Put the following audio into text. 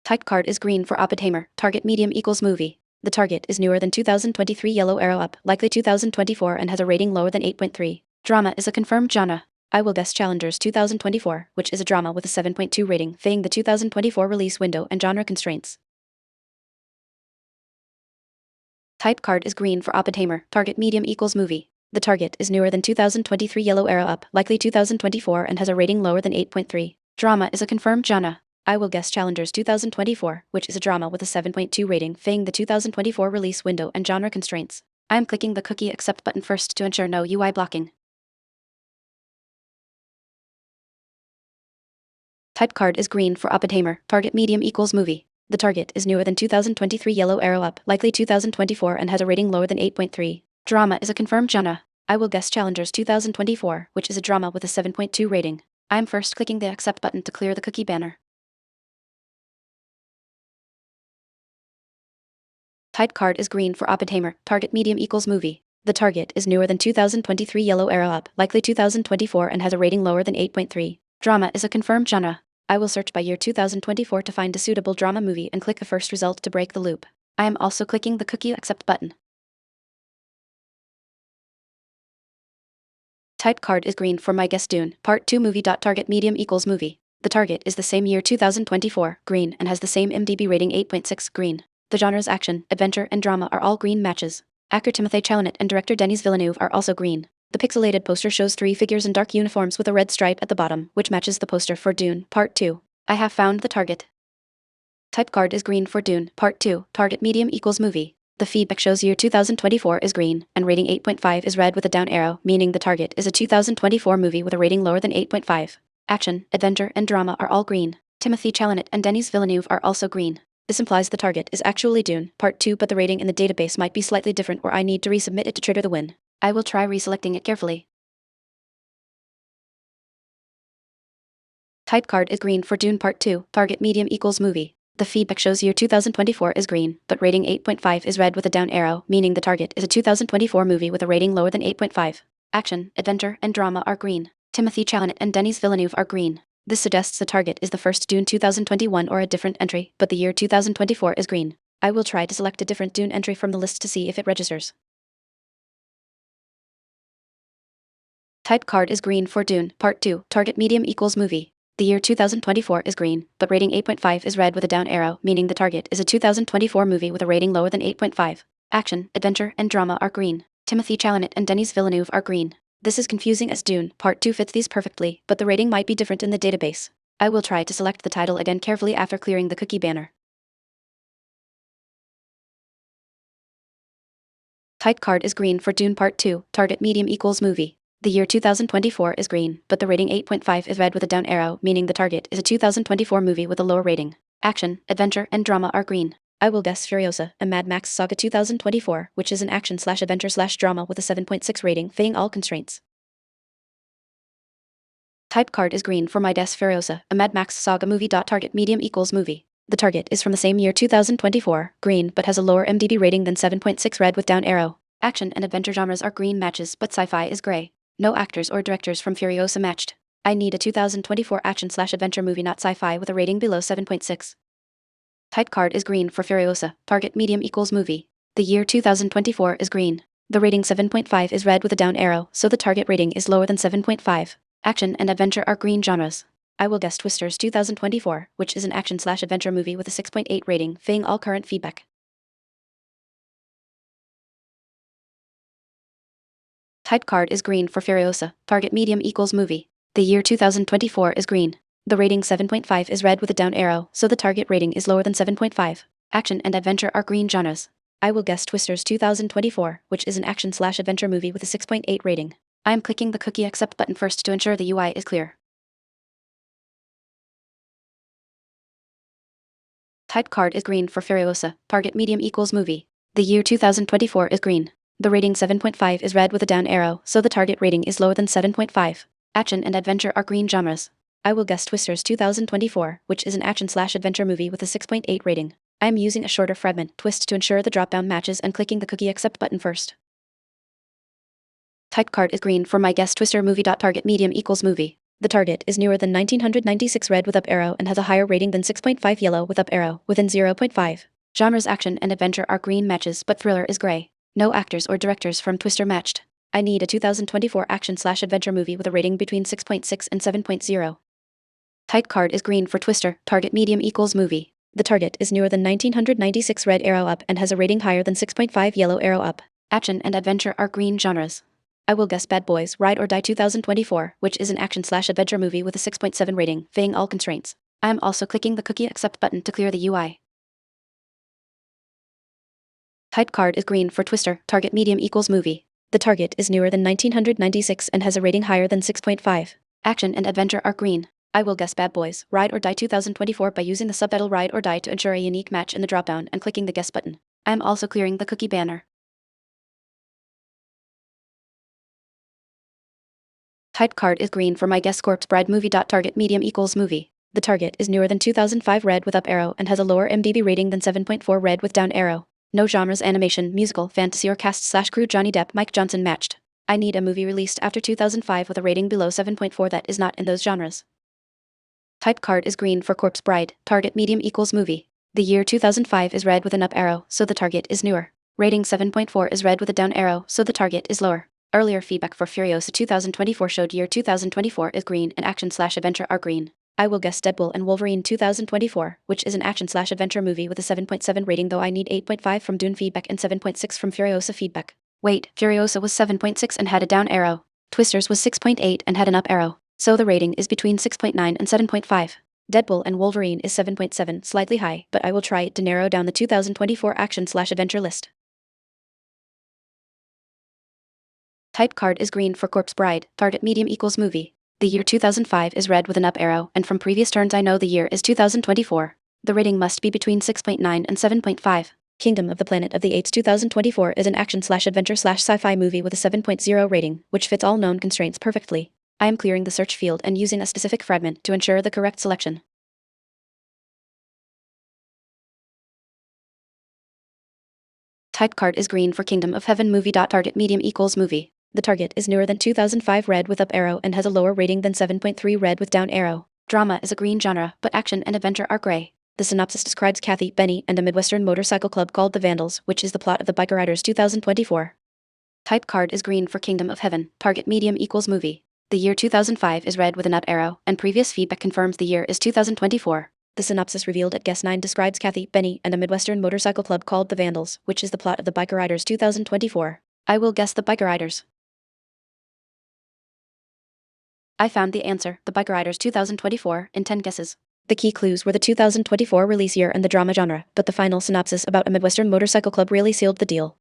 Type card is green for Oppenheimer. Target medium equals movie. The target is newer than 2023 yellow arrow up, likely 2024 and has a rating lower than 8.3. Drama is a confirmed genre. I will guess Challengers 2024, which is a drama with a 7.2 rating, fitting the 2024 release window and genre constraints. Type card is green for Oppenheimer. Target medium equals movie. The target is newer than 2023 yellow arrow up, likely 2024 and has a rating lower than 8.3. Drama is a confirmed genre. I will guess Challengers 2024, which is a drama with a 7.2 rating, fitting the 2024 release window and genre constraints. I am clicking the cookie accept button first to ensure no UI blocking. Type card is green for Oppenheimer. Target medium equals movie. The target is newer than 2023 yellow arrow up, likely 2024 and has a rating lower than 8.3. Drama is a confirmed genre. I will guess Challengers 2024, which is a drama with a 7.2 rating. I am first clicking the accept button to clear the cookie banner. Type card is green for Oppenheimer. Target medium equals movie. The target is newer than 2023 yellow arrow up, likely 2024 and has a rating lower than 8.3. Drama is a confirmed genre. I will search by year 2024 to find a suitable drama movie and click the first result to break the loop. I am also clicking the cookie accept button. Type card is green for My Guess Dune, Part 2 movie. Target medium equals movie. The target is the same year 2024, green, and has the same IMDb rating 8.6, green. The genres action, adventure, and drama are all green matches. Actor Timothée Chalamet and director Denis Villeneuve are also green. The pixelated poster shows 3 figures in dark uniforms with a red stripe at the bottom, which matches the poster for Dune, Part 2. I have found the target. Type card is green for Dune, Part 2, target medium equals movie. The feedback shows year 2024 is green, and rating 8.5 is red with a down arrow, meaning the target is a 2024 movie with a rating lower than 8.5. Action, adventure, and drama are all green. Timothée Chalamet and Denis Villeneuve are also green. This implies the target is actually Dune, Part 2, but the rating in the database might be slightly different or I need to resubmit it to trigger the win. I will try reselecting it carefully. Type card is green for Dune Part 2, target medium equals movie. The feedback shows year 2024 is green, but rating 8.5 is red with a down arrow, meaning the target is a 2024 movie with a rating lower than 8.5. Action, adventure, and drama are green. Timothée Chalamet and Denis Villeneuve are green. This suggests the target is the first Dune 2021 or a different entry, but the year 2024 is green. I will try to select a different Dune entry from the list to see if it registers. Type card is green for Dune, Part 2, target medium equals movie. The year 2024 is green, but rating 8.5 is red with a down arrow, meaning the target is a 2024 movie with a rating lower than 8.5. Action, adventure, and drama are green. Timothée Chalamet and Denis Villeneuve are green. This is confusing as Dune, Part 2 fits these perfectly, but the rating might be different in the database. I will try to select the title again carefully after clearing the cookie banner. Type card is green for Dune Part 2, target medium equals movie. The year 2024 is green, but the rating 8.5 is red with a down arrow, meaning the target is a 2024 movie with a lower rating. Action, adventure, and drama are green. I will guess Furiosa, a Mad Max Saga 2024, which is an action/adventure/drama with a 7.6 rating, fitting all constraints. Type card is green for My Guess Furiosa, a Mad Max Saga movie. Target medium equals movie. The target is from the same year 2024, green, but has a lower IMDb rating than 7.6, red with down arrow. Action and adventure genres are green matches, but sci-fi is gray. No actors or directors from Furiosa matched. I need a 2024 action/adventure movie, not sci-fi, with a rating below 7.6. Type card is green for Furiosa, target medium equals movie. The year 2024 is green. The rating 7.5 is red with a down arrow, so the target rating is lower than 7.5. Action and adventure are green genres. I will guess Twisters 2024, which is an action/adventure movie with a 6.8 rating, fitting all current feedback. Type card is green for Furiosa, target medium equals movie. The year 2024 is green. The rating 7.5 is red with a down arrow, so the target rating is lower than 7.5. Action and adventure are green genres. I will guess Twisters 2024, which is an action/adventure movie with a 6.8 rating. I am clicking the cookie accept button first to ensure the UI is clear. Type card is green for Furiosa, target medium equals movie. The year 2024 is green. The rating 7.5 is red with a down arrow, so the target rating is lower than 7.5. Action and adventure are green genres. I will guess Twisters 2024, which is an action/adventure movie with a 6.8 rating. I am using a shorter fragment twist to ensure the drop-down matches and clicking the cookie accept button first. Type card is green for My Guess Twister movie. Target medium equals movie. The target is newer than 1996 red with up arrow and has a higher rating than 6.5 yellow with up arrow, within 0.5. Genres action and adventure are green matches, but thriller is gray. No actors or directors from Twister matched. I need a 2024 action/adventure movie with a rating between 6.6 and 7.0. Type card is green for Twister, target medium equals movie. The target is newer than 1996 red arrow up and has a rating higher than 6.5 yellow arrow up. Action and adventure are green genres. I will guess Bad Boys Ride or Die 2024, which is an action/adventure movie with a 6.7 rating, failing all constraints. I am also clicking the cookie accept button to clear the UI. Type card is green for Twister, target medium equals movie. The target is newer than 1996 and has a rating higher than 6.5. Action and adventure are green. I will guess Bad Boys Ride or Die 2024 by using the subtitle Ride or Die to ensure a unique match in the dropdown and clicking the guess button. I am also clearing the cookie banner. Type card is green for my guess Corpse Bride movie. Target medium equals movie. The target is newer than 2005 red with up arrow and has a lower MDB rating than 7.4 red with down arrow. No genres animation, musical, fantasy or cast/crew Johnny Depp, Mike Johnson matched. I need a movie released after 2005 with a rating below 7.4 that is not in those genres. Type card is green for Corpse Bride, target medium equals movie. The year 2005 is red with an up arrow, so the target is newer. Rating 7.4 is red with a down arrow, so the target is lower. Earlier feedback for Furiosa 2024 showed year 2024 is green and action/adventure are green. I will guess Deadpool and Wolverine 2024, which is an action/adventure movie with a 7.7 rating, though I need 8.5 from Dune feedback and 7.6 from Furiosa feedback. Wait, Furiosa was 7.6 and had a down arrow. Twisters was 6.8 and had an up arrow. So the rating is between 6.9 and 7.5. Deadpool and Wolverine is 7.7, slightly high, but I will try it to narrow down the 2024 action/adventure list. Type card is green for Corpse Bride, target medium equals movie. The year 2005 is red with an up arrow, and from previous turns I know the year is 2024. The rating must be between 6.9 and 7.5. Kingdom of the Planet of the Apes 2024 is an action/adventure/sci-fi movie with a 7.0 rating, which fits all known constraints perfectly. I am clearing the search field and using a specific fragment to ensure the correct selection. Type card is green for Kingdom of Heaven movie. Target medium equals movie. The target is newer than 2005 red with up arrow and has a lower rating than 7.3 red with down arrow. Drama is a green genre, but action and adventure are gray. The synopsis describes Kathy, Benny, and a Midwestern motorcycle club called the Vandals, which is the plot of the Biker Riders 2024. Type card is green for Kingdom of Heaven, target medium equals movie. The year 2005 is red with an up arrow, and previous feedback confirms the year is 2024. The synopsis revealed at Guess 9 describes Kathy, Benny, and a Midwestern motorcycle club called the Vandals, which is the plot of the Biker Riders 2024. I will guess the Biker Riders. I found the answer, the Biker Riders 2024, in 10 guesses. The key clues were the 2024 release year and the drama genre, but the final synopsis about a Midwestern motorcycle club really sealed the deal.